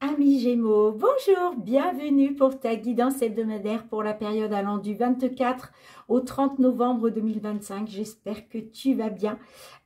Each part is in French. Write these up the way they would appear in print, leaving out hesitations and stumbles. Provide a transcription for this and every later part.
Amis Gémeaux, bonjour, bienvenue pour ta guidance hebdomadaire pour la période allant du 24 au 30 novembre 2025. J'espère que tu vas bien,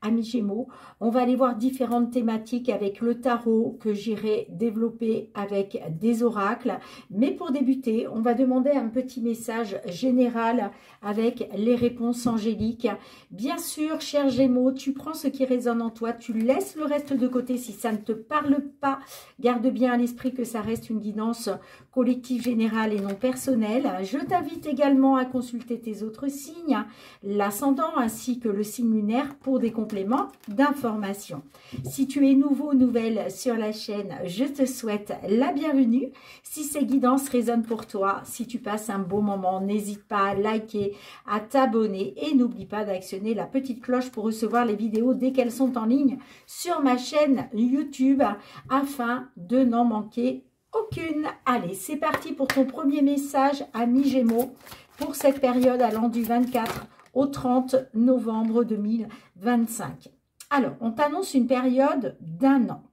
amis Gémeaux. On va aller voir différentes thématiques avec le tarot que j'irai développer avec des oracles. Mais pour débuter, on va demander un petit message général avec les réponses angéliques. Bien sûr, chers Gémeaux, tu prends ce qui résonne en toi, tu laisses le reste de côté si ça ne te parle pas. Garde bien à l'esprit que ça reste une guidance collective générale et non personnelle. Je t'invite également à consulter tes autres signes, l'ascendant ainsi que le signe lunaire pour des compléments d'information. Si tu es nouveau ou nouvelle sur la chaîne, je te souhaite la bienvenue. Si ces guidances résonnent pour toi, si tu passes un bon moment, n'hésite pas à liker, à t'abonner et n'oublie pas d'actionner la petite cloche pour recevoir les vidéos dès qu'elles sont en ligne sur ma chaîne YouTube afin de n'en manquer aucune. Allez, c'est parti pour ton premier message, ami Gémeaux, pour cette période allant du 24 au 30 novembre 2025. Alors, on t'annonce une période d'un an,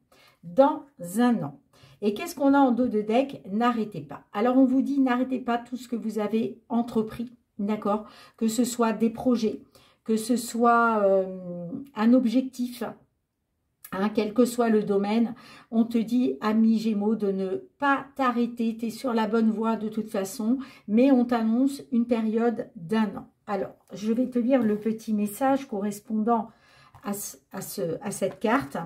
dans un an. Et qu'est-ce qu'on a en dos de deck? N'arrêtez pas. Alors, on vous dit, n'arrêtez pas tout ce que vous avez entrepris, d'accord? Que ce soit des projets, que ce soit un objectif, hein, quel que soit le domaine, on te dit, ami Gémeaux, de ne pas t'arrêter. Tu es sur la bonne voie de toute façon, mais on t'annonce une période d'un an. Alors, je vais te lire le petit message correspondant à cette carte.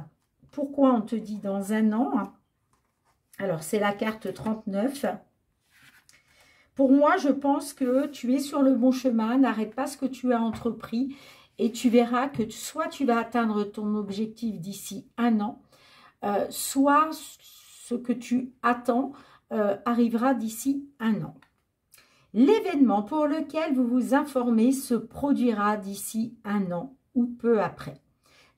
Pourquoi on te dit dans un an? Alors, c'est la carte 39. Pour moi, je pense que tu es sur le bon chemin. N'arrête pas ce que tu as entrepris. Et tu verras que soit tu vas atteindre ton objectif d'ici un an, soit ce que tu attends arrivera d'ici un an. L'événement pour lequel vous vous informez se produira d'ici un an ou peu après.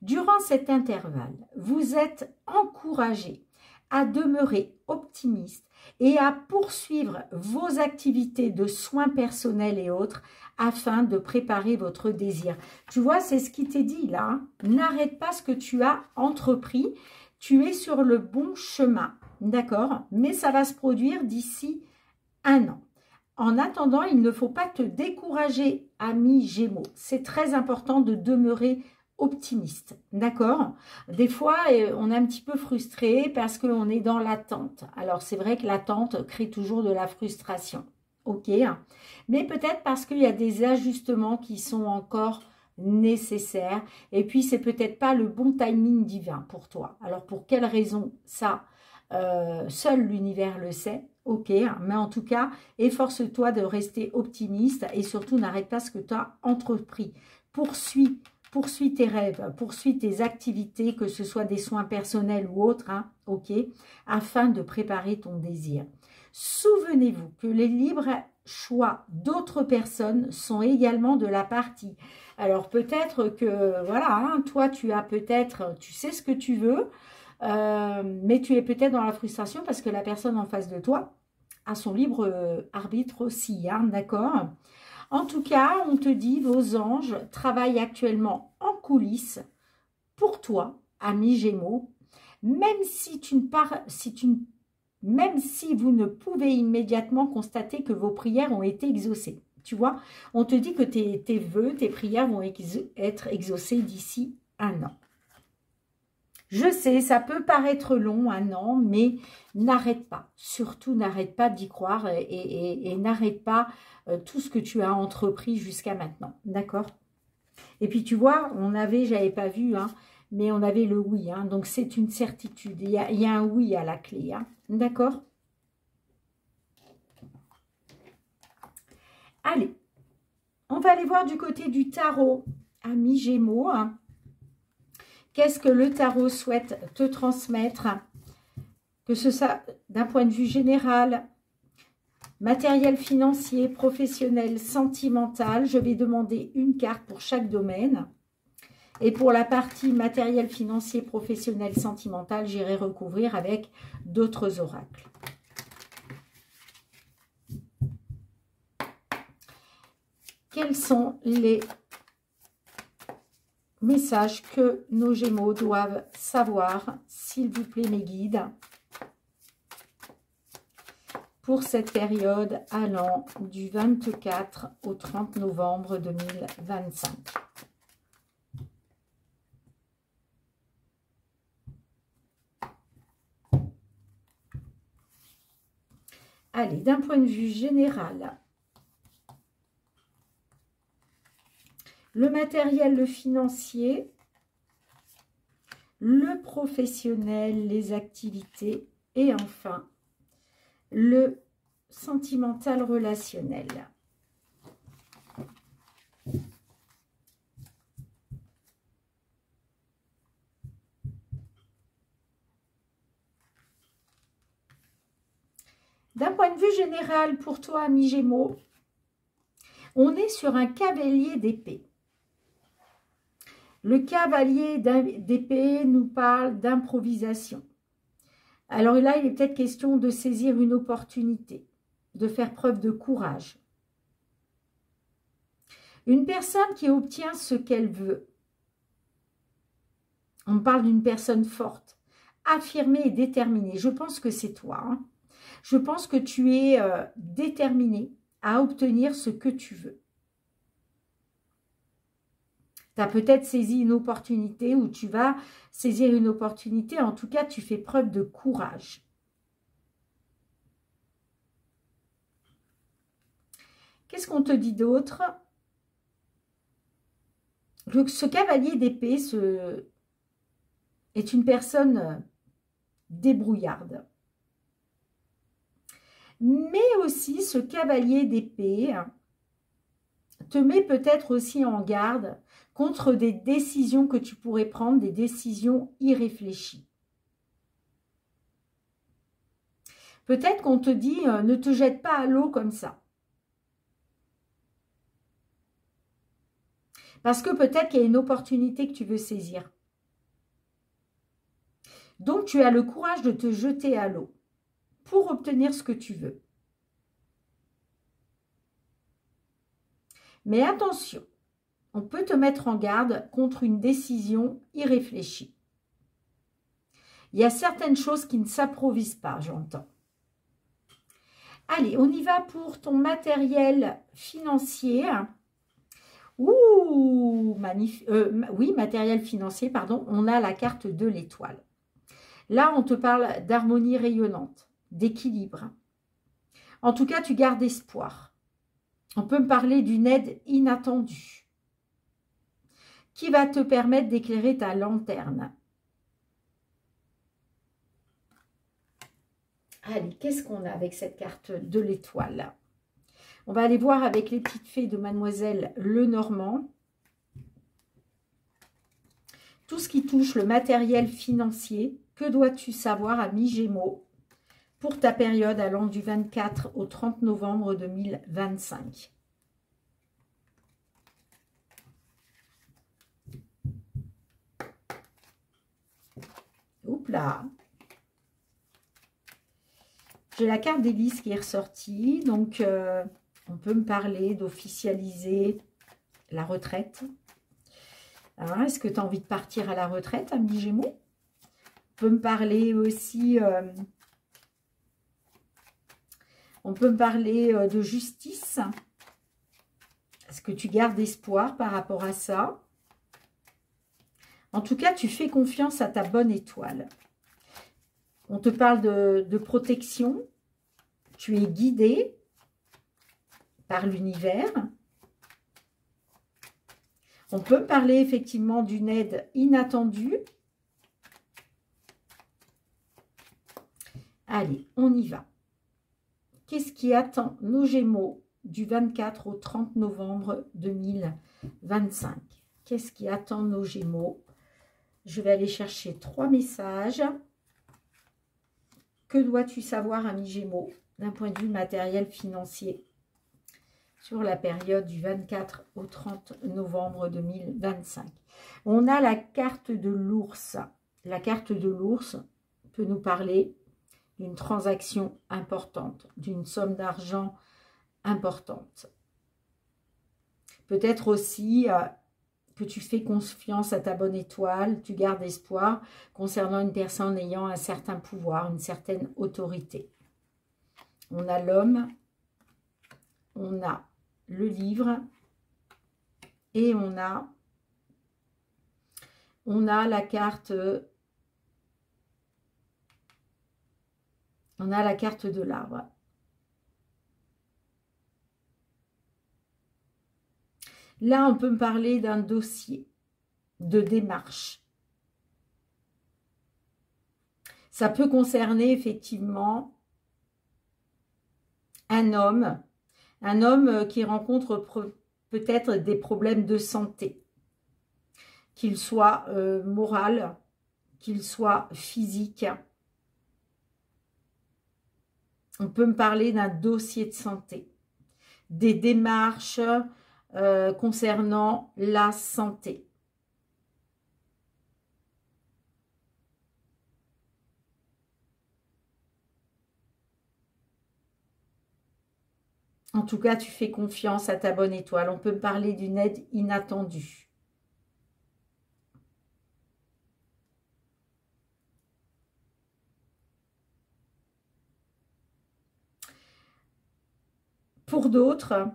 Durant cet intervalle, vous êtes encouragé à demeurer optimiste et à poursuivre vos activités de soins personnels et autres afin de préparer votre désir. Tu vois, c'est ce qui t'est dit là. Hein. N'arrête pas ce que tu as entrepris. Tu es sur le bon chemin, d'accord? Mais ça va se produire d'ici un an. En attendant, il ne faut pas te décourager, ami Gémeaux. C'est très important de demeurer optimiste, d'accord? Des fois, on est un petit peu frustré parce qu'on est dans l'attente. Alors, c'est vrai que l'attente crée toujours de la frustration, ok? Mais peut-être parce qu'il y a des ajustements qui sont encore nécessaires. Et puis, c'est peut-être pas le bon timing divin pour toi. Alors, pour quelle raison? Ça, seul l'univers le sait. Ok, mais en tout cas, efforce-toi de rester optimiste et surtout n'arrête pas ce que tu as entrepris. Poursuis tes rêves, poursuis tes activités, que ce soit des soins personnels ou autres, hein, ok, afin de préparer ton désir. Souvenez-vous que les libres choix d'autres personnes sont également de la partie. Alors peut-être que, voilà, hein, toi tu as peut-être, tu sais ce que tu veux, mais tu es peut-être dans la frustration parce que la personne en face de toi a son libre arbitre aussi, hein, d'accord? En tout cas, on te dit, vos anges travaillent actuellement en coulisses pour toi, ami Gémeaux, même si vous ne pouvez immédiatement constater que vos prières ont été exaucées. Tu vois, on te dit que tes vœux, tes prières vont être exaucées d'ici un an. Je sais, ça peut paraître long, un an, mais n'arrête pas. Surtout, n'arrête pas d'y croire et n'arrête pas tout ce que tu as entrepris jusqu'à maintenant. D'accord? Et puis, tu vois, j'avais pas vu, hein, mais on avait le oui. Hein, donc, c'est une certitude. Il y a un oui à la clé. Hein, d'accord? Allez, on va aller voir du côté du tarot, ami Gémeaux, hein. Qu'est-ce que le tarot souhaite te transmettre? Que ce soit d'un point de vue général, matériel, financier, professionnel, sentimental. Je vais demander une carte pour chaque domaine. Et pour la partie matériel, financier, professionnel, sentimental, j'irai recouvrir avec d'autres oracles. Quels sont les messages que nos Gémeaux doivent savoir, s'il vous plaît, mes guides? pour cette période allant du 24 au 30 novembre 2025. Allez, d'un point de vue général, le matériel, le financier, le professionnel, les activités et enfin le sentimental relationnel. D'un point de vue général, pour toi, ami Gémeaux, on est sur un cavalier d'épée. Le cavalier d'épée nous parle d'improvisation. Alors là, il est peut-être question de saisir une opportunité, de faire preuve de courage. Une personne qui obtient ce qu'elle veut. On parle d'une personne forte, affirmée et déterminée. Je pense que c'est toi. Hein. Je pense que tu es déterminé à obtenir ce que tu veux. Tu as peut-être saisi une opportunité ou tu vas saisir une opportunité. En tout cas, tu fais preuve de courage. Qu'est-ce qu'on te dit d'autre? Ce cavalier d'épée est une personne débrouillarde. Mais aussi, ce cavalier d'épée te met peut-être aussi en garde contre des décisions que tu pourrais prendre, des décisions irréfléchies. Peut-être qu'on te dit, ne te jette pas à l'eau comme ça. Parce que peut-être qu'il y a une opportunité que tu veux saisir. Donc, tu as le courage de te jeter à l'eau pour obtenir ce que tu veux. Mais attention, on peut te mettre en garde contre une décision irréfléchie. Il y a certaines choses qui ne s'improvisent pas, j'entends. Allez, on y va pour ton matériel financier. Ouh, magnifique. Oui, matériel financier, pardon. On a la carte de l'étoile. Là, on te parle d'harmonie rayonnante, d'équilibre. En tout cas, tu gardes espoir. On peut me parler d'une aide inattendue qui va te permettre d'éclairer ta lanterne. Allez, qu'est-ce qu'on a avec cette carte de l'étoile? On va aller voir avec les petites fées de Mademoiselle Lenormand. Tout ce qui touche le matériel financier, que dois-tu savoir, ami Gémeaux, pour ta période allant du 24 au 30 novembre 2025? Oups là. J'ai la carte d'hélice qui est ressortie, donc on peut me parler d'officialiser la retraite. Est-ce que tu as envie de partir à la retraite, ami Gémeaux? On peut me parler aussi, de justice. Est-ce que tu gardes espoir par rapport à ça? En tout cas, tu fais confiance à ta bonne étoile. On te parle de protection. Tu es guidé par l'univers. On peut parler effectivement d'une aide inattendue. Allez, on y va. Qu'est-ce qui attend nos Gémeaux du 24 au 30 novembre 2025? Qu'est-ce qui attend nos Gémeaux? Je vais aller chercher 3 messages. Que dois-tu savoir, ami Gémeaux, d'un point de vue matériel financier sur la période du 24 au 30 novembre 2025? On a la carte de l'ours. La carte de l'ours peut nous parler d'une transaction importante, d'une somme d'argent importante. Peut-être aussi que tu fais confiance à ta bonne étoile, tu gardes espoir concernant une personne ayant un certain pouvoir, une certaine autorité. On a l'homme, on a le livre et on a la carte, de l'arbre. Là, on peut me parler d'un dossier, de démarche. Ça peut concerner effectivement un homme qui rencontre peut-être des problèmes de santé, qu'il soit moral, qu'il soit physique. On peut me parler d'un dossier de santé, des démarches concernant la santé. En tout cas, tu fais confiance à ta bonne étoile. On peut me parler d'une aide inattendue. Pour d'autres,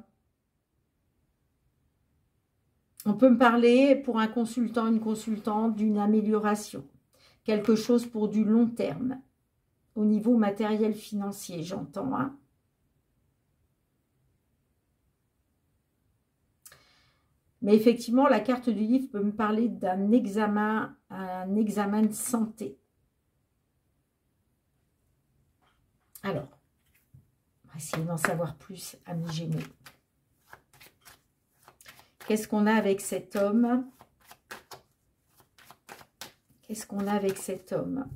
on peut me parler pour un consultant, une consultante, d'une amélioration. Quelque chose pour du long terme. Au niveau matériel financier, j'entends. Hein. Mais effectivement, la carte du livre peut me parler d'un examen, un examen de santé. Alors, on va essayer d'en savoir plus, amis Gémeaux. Qu'est-ce qu'on a avec cet homme? Qu'est-ce qu'on a avec cet homme?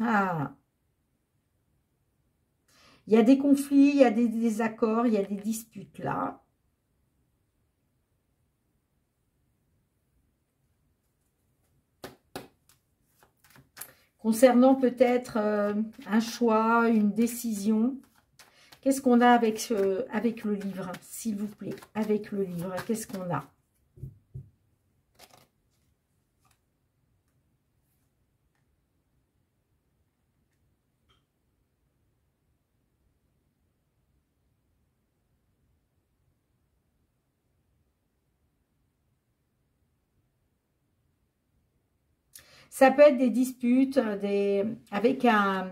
Ah! Il y a des conflits, il y a des désaccords, il y a des disputes là. Concernant peut-être un choix, une décision. Qu'est-ce qu'on a avec le livre, s'il vous plaît? Avec le livre, qu'est-ce qu'on a? Ça peut être des disputes avec un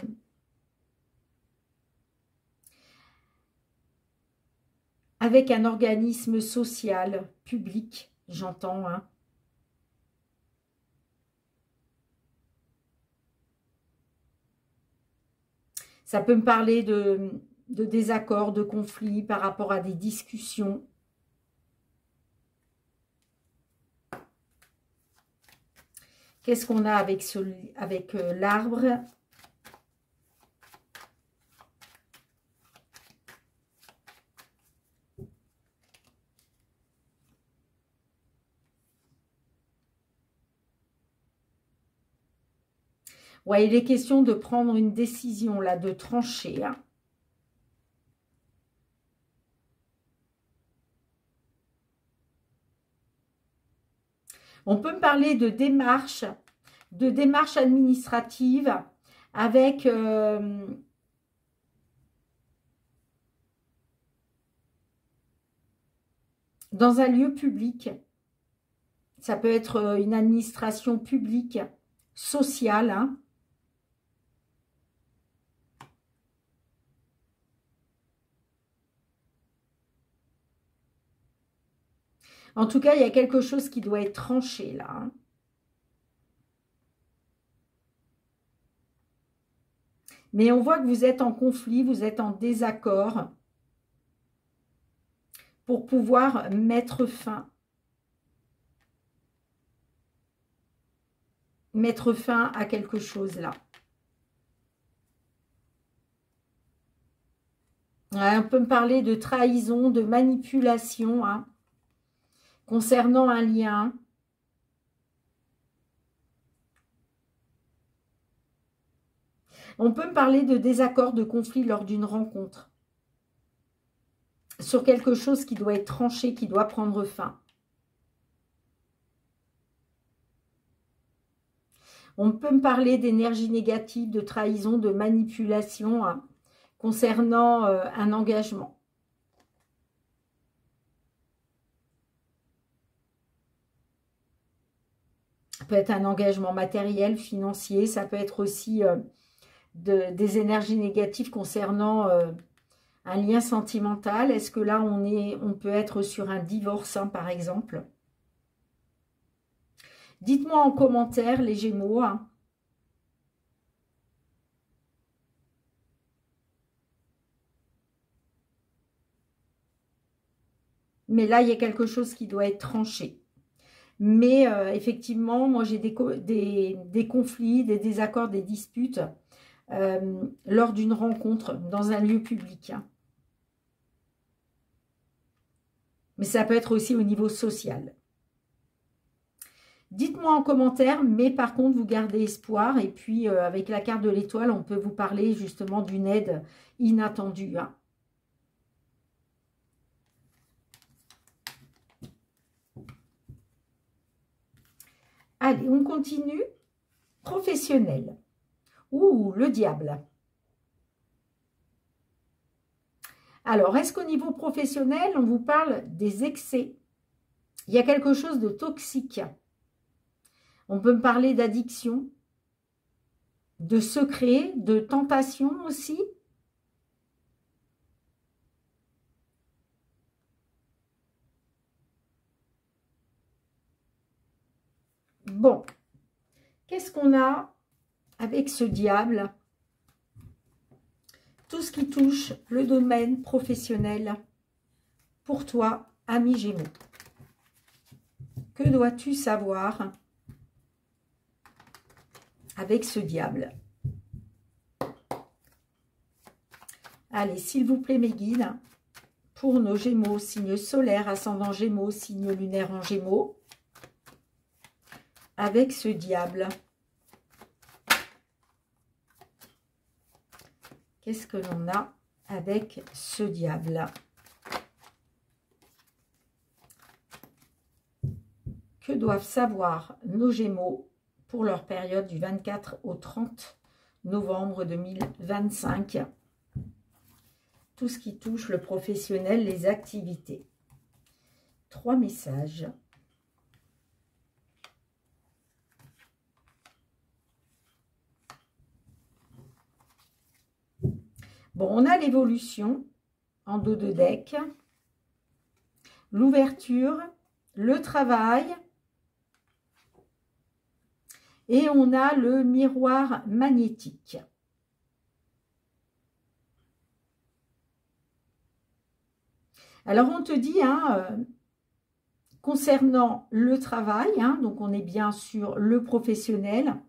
organisme social, public, j'entends. Hein. Ça peut me parler de désaccords, de conflits par rapport à des discussions. Qu'est-ce qu'on a avec l'arbre? Ouais, il est question de prendre une décision là, de trancher. Hein. On peut me parler de démarches administratives avec dans un lieu public. Ça peut être une administration publique, sociale. Hein. En tout cas, il y a quelque chose qui doit être tranché là. Hein. Mais on voit que vous êtes en conflit, vous êtes en désaccord pour pouvoir mettre fin. Mettre fin à quelque chose là. Ouais, on peut me parler de trahison, de manipulation hein, concernant un lien. On peut me parler de désaccord, de conflit lors d'une rencontre. Sur quelque chose qui doit être tranché, qui doit prendre fin. On peut me parler d'énergie négative, de trahison, de manipulation hein, concernant un engagement. Ça peut être un engagement matériel, financier, ça peut être aussi des énergies négatives concernant un lien sentimental. Est-ce que là, on peut être sur un divorce, hein, par exemple? Dites-moi en commentaire, les Gémeaux. Hein. Mais là, il y a quelque chose qui doit être tranché. Mais effectivement, moi, j'ai des conflits, des désaccords, des disputes lors d'une rencontre dans un lieu public. Hein. Mais ça peut être aussi au niveau social. Dites-moi en commentaire, mais par contre, vous gardez espoir. Et puis, avec la carte de l'étoile, on peut vous parler justement d'une aide inattendue. Hein. Allez, on continue. Professionnel. Ouh, le diable. Alors, est-ce qu'au niveau professionnel, on vous parle des excès? Il y a quelque chose de toxique. On peut me parler d'addiction, de secret, de tentation aussi. Bon, qu'est-ce qu'on a avec ce diable? Tout ce qui touche le domaine professionnel pour toi, ami Gémeaux. Que dois-tu savoir avec ce diable? Allez, s'il vous plaît, mes guides, pour nos Gémeaux, signe solaire, ascendant Gémeaux, signe lunaire en Gémeaux, avec ce diable. Qu'est-ce que l'on a avec ce diable? Que doivent savoir nos Gémeaux pour leur période du 24 au 30 novembre 2025? Tout ce qui touche le professionnel, les activités. 3 messages. Bon, on a l'évolution en dos de deck, l'ouverture, le travail, et on a le miroir magnétique. Alors, on te dit, hein, concernant le travail, hein, donc on est bien sur le professionnel,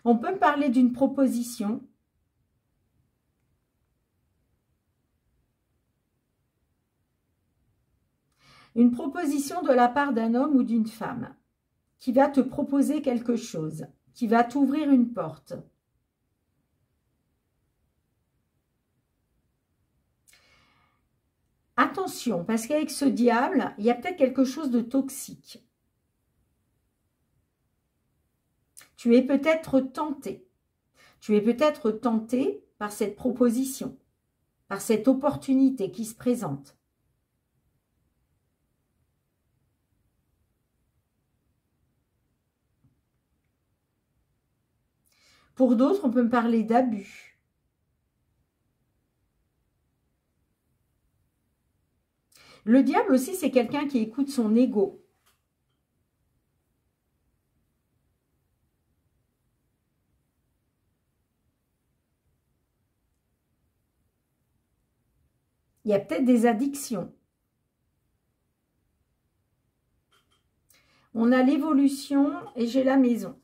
on peut parler d'une proposition. Une proposition de la part d'un homme ou d'une femme qui va te proposer quelque chose, qui va t'ouvrir une porte. Attention, parce qu'avec ce diable, il y a peut-être quelque chose de toxique. Tu es peut-être tenté. Tu es peut-être tenté par cette proposition, par cette opportunité qui se présente. Pour d'autres, on peut me parler d'abus. Le diable aussi, c'est quelqu'un qui écoute son ego. Il y a peut-être des addictions. On a l'évolution et j'ai la maison.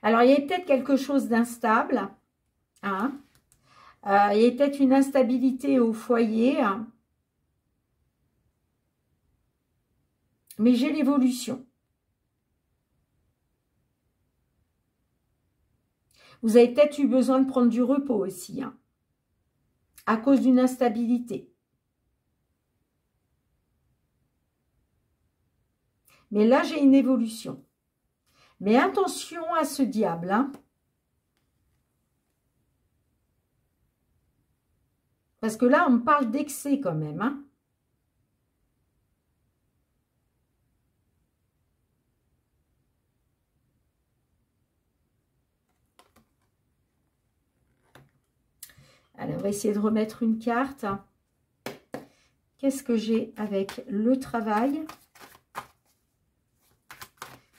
Alors, il y a peut-être quelque chose d'instable. Hein. Il y a peut-être une instabilité au foyer. Hein. Mais j'ai l'évolution. Vous avez peut-être eu besoin de prendre du repos aussi. Hein, à cause d'une instabilité. Mais là, j'ai une évolution. Mais attention à ce diable, hein. Parce que là, on me parle d'excès quand même, hein. Allez, on va essayer de remettre une carte. Qu'est-ce que j'ai avec le travail?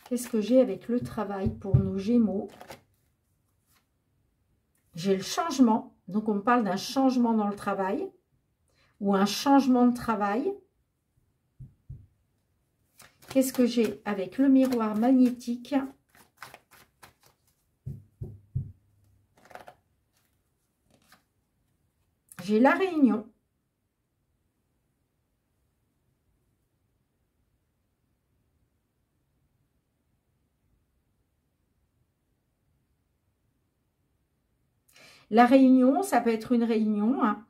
Qu'est-ce que j'ai avec le travail pour nos Gémeaux? J'ai le changement. Donc, on me parle d'un changement dans le travail ou un changement de travail. Qu'est-ce que j'ai avec le miroir magnétique? J'ai la réunion. La réunion, ça peut être une réunion, hein.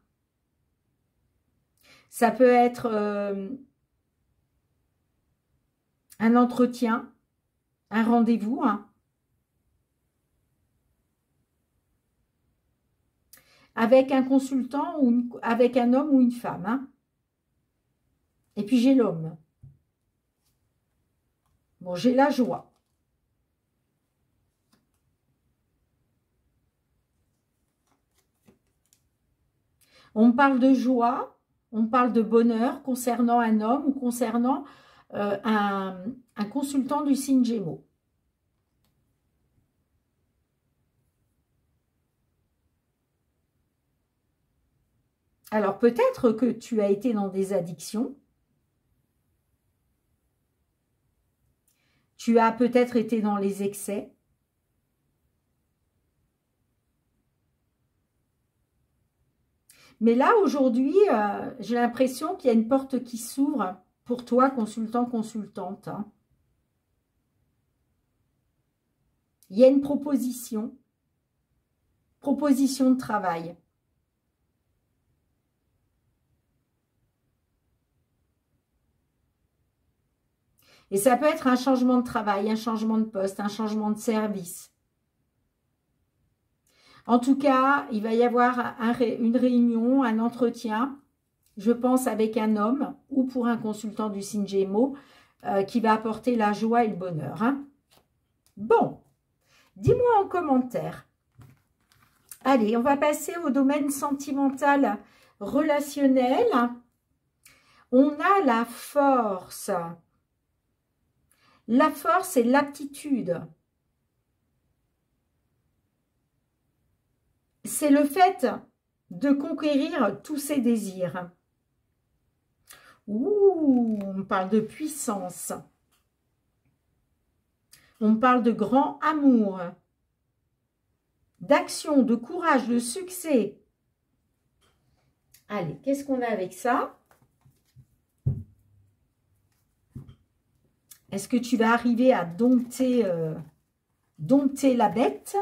Ça peut être un entretien, un rendez-vous, hein, avec un consultant ou avec un homme ou une femme, hein. Et puis j'ai l'homme. Bon, j'ai la joie. On parle de joie, on parle de bonheur concernant un homme ou concernant un consultant du signe Gémeaux. Alors peut-être que tu as été dans des addictions. Tu as peut-être été dans les excès. Mais là, aujourd'hui, j'ai l'impression qu'il y a une porte qui s'ouvre pour toi, consultant, consultante, hein. Il y a une proposition de travail. Et ça peut être un changement de travail, un changement de poste, un changement de service. En tout cas, il va y avoir une réunion, un entretien, je pense avec un homme ou pour un consultant du signe Gémeaux qui va apporter la joie et le bonheur, hein. Bon, dis-moi en commentaire. Allez, on va passer au domaine sentimental relationnel. On a la force. La force et l'aptitude. C'est le fait de conquérir tous ses désirs. Ouh, on parle de puissance. On parle de grand amour, d'action, de courage, de succès. Allez, qu'est-ce qu'on a avec ça? Est-ce que tu vas arriver à dompter la bête?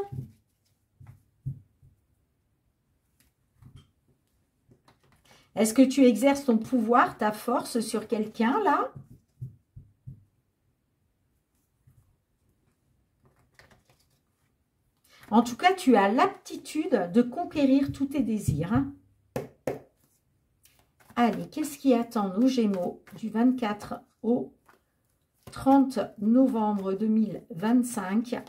Est-ce que tu exerces ton pouvoir, ta force sur quelqu'un, là? En tout cas, tu as l'aptitude de conquérir tous tes désirs, hein. Allez, qu'est-ce qui attend nos Gémeaux du 24 au 30 novembre 2025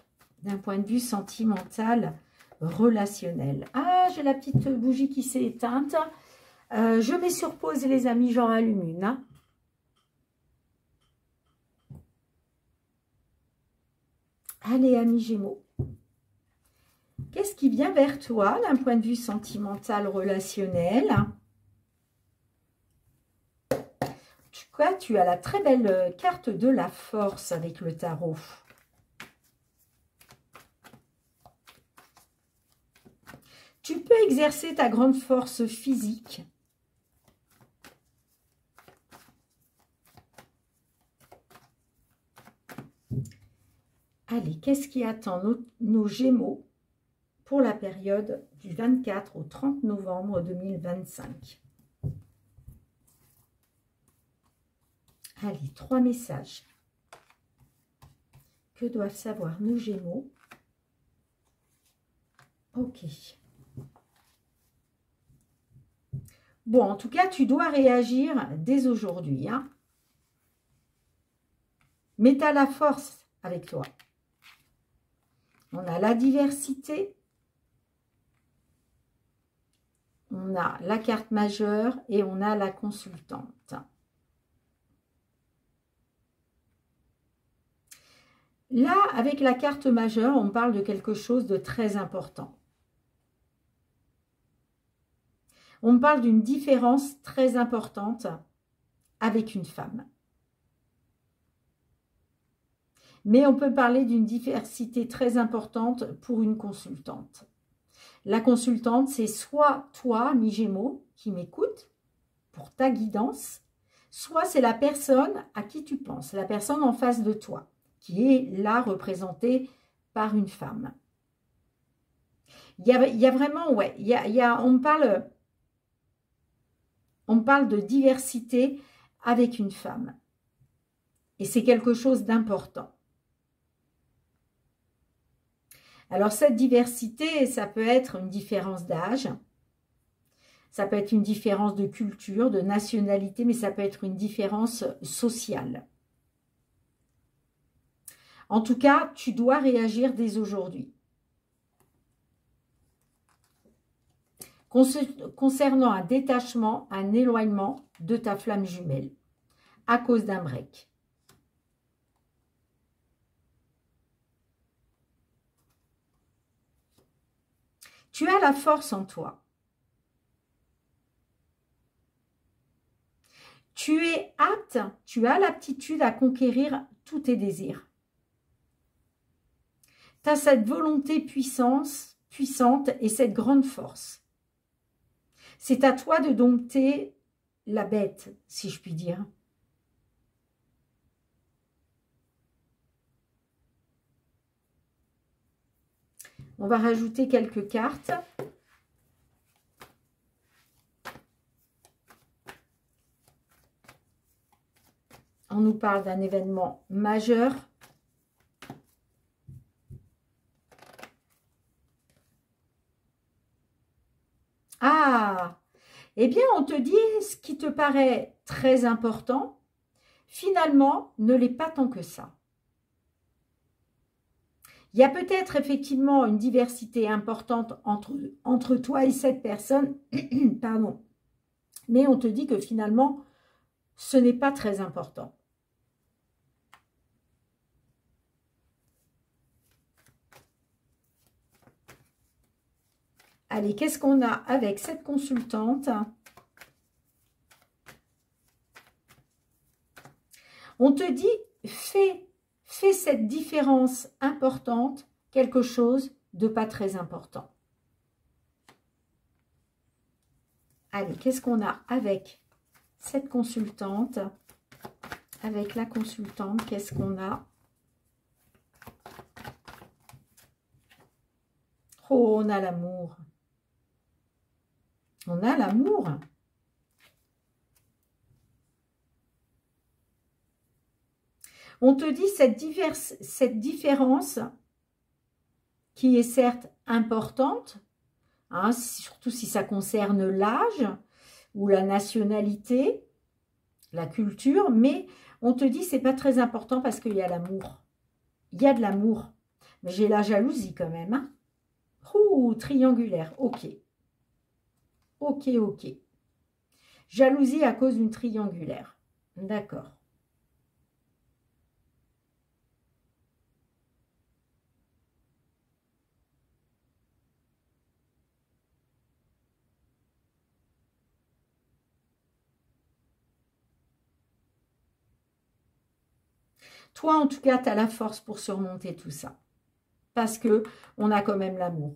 d'un point de vue sentimental, relationnel? Ah, j'ai la petite bougie qui s'est éteinte. Je mets sur pause, les amis, j'en rallume une, hein. Allez, amis Gémeaux. Qu'est-ce qui vient vers toi d'un point de vue sentimental, relationnel? Tu as la très belle carte de la force avec le tarot. Tu peux exercer ta grande force physique. Allez, qu'est-ce qui attend nos Gémeaux pour la période du 24 au 30 novembre 2025? Allez, 3 messages. Que doivent savoir nos Gémeaux? Ok. Bon, en tout cas, tu dois réagir dès aujourd'hui, hein. Mais tu as la force avec toi. On a la diversité. On a la carte majeure et on a la consultante. Là, avec la carte majeure, on parle de quelque chose de très important. On parle d'une différence très importante avec une femme. Mais on peut parler d'une diversité très importante pour une consultante. La consultante, c'est soit toi, mi-Gémeaux, qui m'écoute pour ta guidance, soit c'est la personne à qui tu penses, la personne en face de toi, qui est là représentée par une femme. Il y a vraiment, ouais, on parle de diversité avec une femme. Et c'est quelque chose d'important. Alors, cette diversité, ça peut être une différence d'âge, ça peut être une différence de culture, de nationalité, mais ça peut être une différence sociale. En tout cas, tu dois réagir dès aujourd'hui. Concernant un détachement, un éloignement de ta flamme jumelle, à cause d'un break. Tu as la force en toi. Tu es apte, tu as l'aptitude à conquérir tous tes désirs. Tu as cette volonté puissante et cette grande force. C'est à toi de dompter la bête, si je puis dire. On va rajouter quelques cartes. On nous parle d'un événement majeur. Ah, eh bien, on te dit ce qui te paraît très important, finalement, ne l'est pas tant que ça. Il y a peut-être effectivement une diversité importante entre toi et cette personne, pardon, mais on te dit que finalement, ce n'est pas très important. Allez, qu'est-ce qu'on a avec cette consultante? On te dit, fais cette différence importante, quelque chose de pas très important. Allez, qu'est-ce qu'on a avec cette consultante? Avec la consultante, qu'est-ce qu'on a? Oh, on a l'amour. On a l'amour. On te dit cette différence qui est certes importante, hein, surtout si ça concerne l'âge ou la nationalité, la culture, mais on te dit c'est pas très important parce qu'il y a l'amour. Il y a de l'amour. Mais j'ai la jalousie quand même. Hein. Ouh, triangulaire, ok. Ok, ok. Jalousie à cause d'une triangulaire. D'accord. Toi, en tout cas, tu as la force pour surmonter tout ça. Parce que on a quand même l'amour.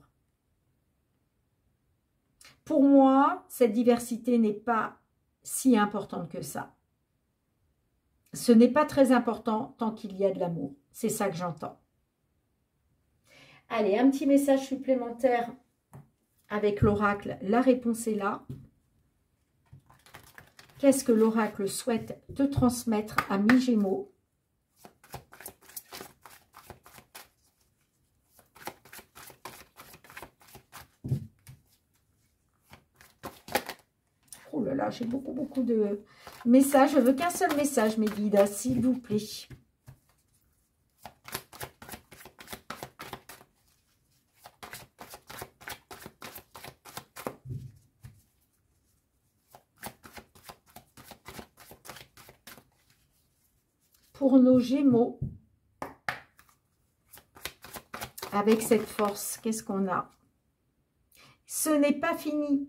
Pour moi, cette diversité n'est pas si importante que ça. Ce n'est pas très important tant qu'il y a de l'amour. C'est ça que j'entends. Allez, un petit message supplémentaire avec l'oracle. La réponse est là. Qu'est-ce que l'oracle souhaite te transmettre à mi-Gémeaux? là, j'ai beaucoup de messages. Je veux qu'un seul message, mes guides, s'il vous plaît. Pour nos Gémeaux, avec cette force, qu'est-ce qu'on a? Ce n'est pas fini.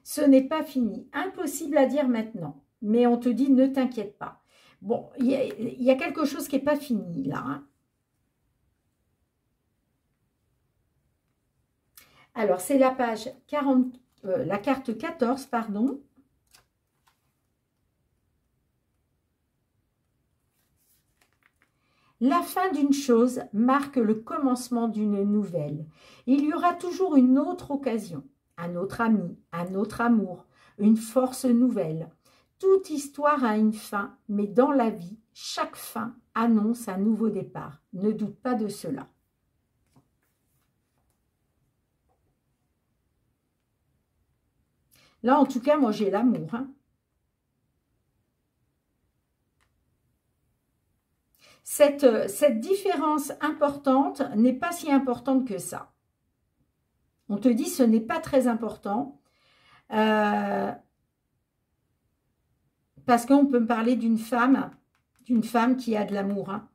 Ce n'est pas fini. Impossible à dire maintenant. Mais on te dit, ne t'inquiète pas. Bon, il y a quelque chose qui n'est pas fini là. Hein. Alors, c'est la page 40, la carte 14, pardon. La fin d'une chose marque le commencement d'une nouvelle. Il y aura toujours une autre occasion, un autre ami, un autre amour, une force nouvelle. Toute histoire a une fin, mais dans la vie, chaque fin annonce un nouveau départ. Ne doute pas de cela. Là, en tout cas, moi, j'ai l'amour. Hein. Cette différence importante n'est pas si importante que ça. On te dit ce n'est pas très important. Parce qu'on peut me parler d'une femme qui a de l'amour. Hein,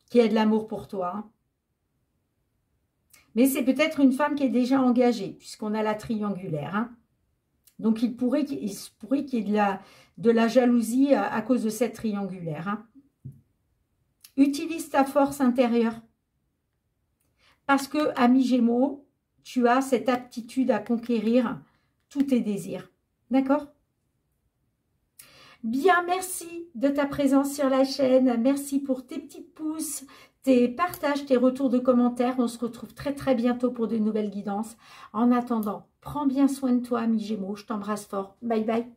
qui a de l'amour pour toi. Hein. Mais c'est peut-être une femme qui est déjà engagée, puisqu'on a la triangulaire. Hein. Donc, il pourrait qu'il y ait de la jalousie à cause de cette triangulaire. Hein. Utilise ta force intérieure. Parce que, ami Gémeaux, tu as cette aptitude à conquérir tous tes désirs. D'accord? Bien, merci de ta présence sur la chaîne. Merci pour tes petits pouces, tes partages, tes retours de commentaires. On se retrouve très bientôt pour de nouvelles guidances. En attendant, prends bien soin de toi, ami Gémeaux. Je t'embrasse fort. Bye bye.